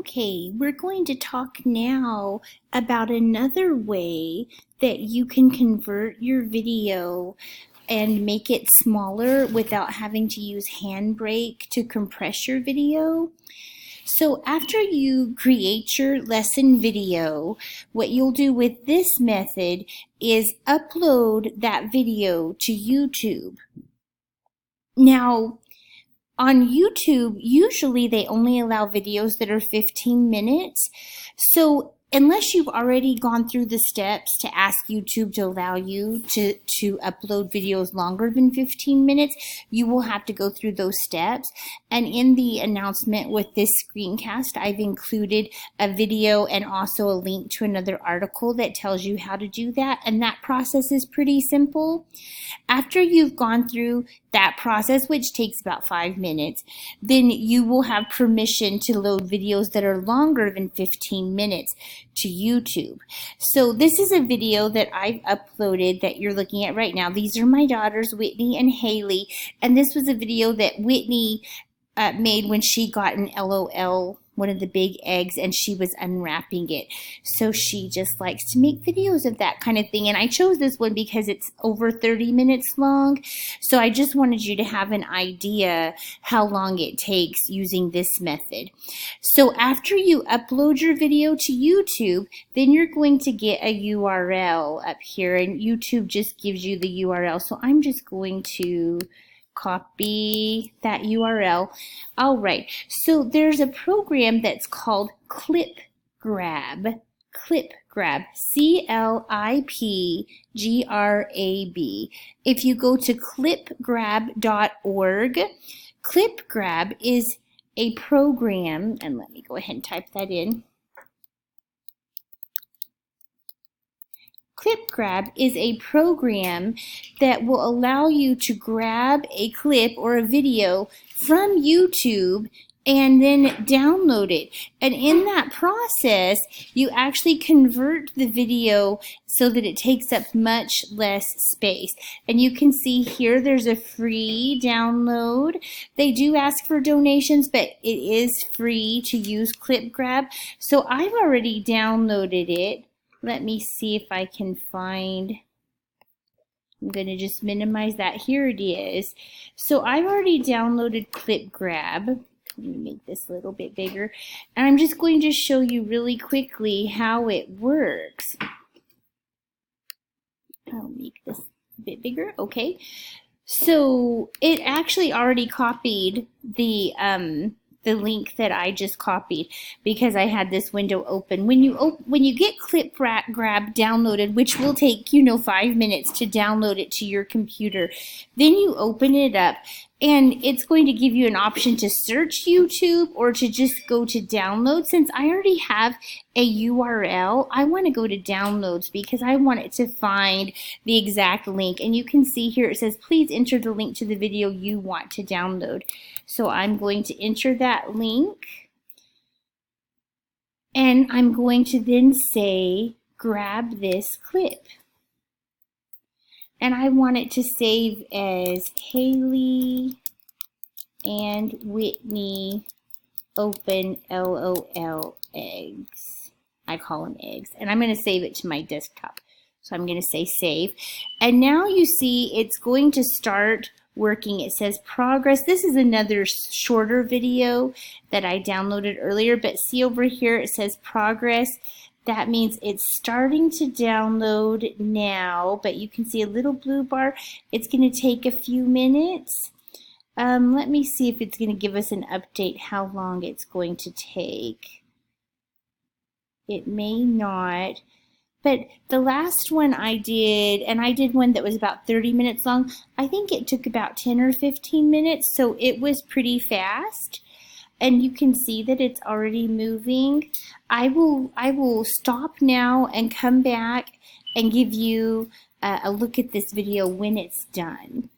Okay, we're going to talk now about another way that you can convert your video and make it smaller without having to use Handbrake to compress your video. So after you create your lesson video, what you'll do with this method is upload that video to YouTube. Now, on YouTube, usually they only allow videos that are 15 minutes. So unless you've already gone through the steps to ask YouTube to allow you to upload videos longer than 15 minutes, you will have to go through those steps. And in the announcement with this screencast, I've included a video and also a link to another article that tells you how to do that. And that process is pretty simple. After you've gone through that process, which takes about 5 minutes, then you will have permission to load videos that are longer than 15 minutes to YouTube. So this is a video that I've uploaded that you're looking at right now. These are my daughters, Whitney and Haley, and this was a video that Whitney made when she got an LOL, one of the big eggs, and she was unwrapping it. So she just likes to make videos of that kind of thing. And I chose this one because it's over 30 minutes long. So I just wanted you to have an idea how long it takes using this method. So after you upload your video to YouTube, then you're going to get a URL up here, and YouTube just gives you the URL. So I'm just going to copy that URL. All right, so there's a program that's called ClipGrab. ClipGrab, C-L-I-P-G-R-A-B. If you go to clipgrab.org, ClipGrab is a program, and let me go ahead and type that in. ClipGrab is a program that will allow you to grab a clip or a video from YouTube and then download it. And in that process, you actually convert the video so that it takes up much less space. And you can see here there's a free download. They do ask for donations, but it is free to use ClipGrab. So I've already downloaded it. Let me see if I can find, I'm going to just minimize that. Here it is. So I've already downloaded ClipGrab. Let me make this a little bit bigger. And I'm just going to show you really quickly how it works. I'll make this a bit bigger. Okay. So it actually already copied the link that I just copied because I had this window open. When you get ClipGrab downloaded, which will take 5 minutes to download it to your computer, then you open it up and it's going to give you an option to search YouTube or to just go to download. Since I already have a URL, I want to go to downloads because I want it to find the exact link. And you can see here it says, please enter the link to the video you want to download. So I'm going to enter that link. And I'm going to then say, grab this clip. And I want it to save as Haley and Whitney open LOL eggs. I call them eggs. And I'm going to save it to my desktop. So I'm going to say save. And now you see it's going to start working. It says progress. This is another shorter video that I downloaded earlier, but see over here it says progress. That means it's starting to download now, but you can see a little blue bar. It's going to take a few minutes. Let me see if it's going to give us an update how long it's going to take. It may not. But the last one I did, and I did one that was about 30 minutes long, I think it took about 10 or 15 minutes, so it was pretty fast. And you can see that it's already moving. I will stop now and come back and give you a look at this video when it's done.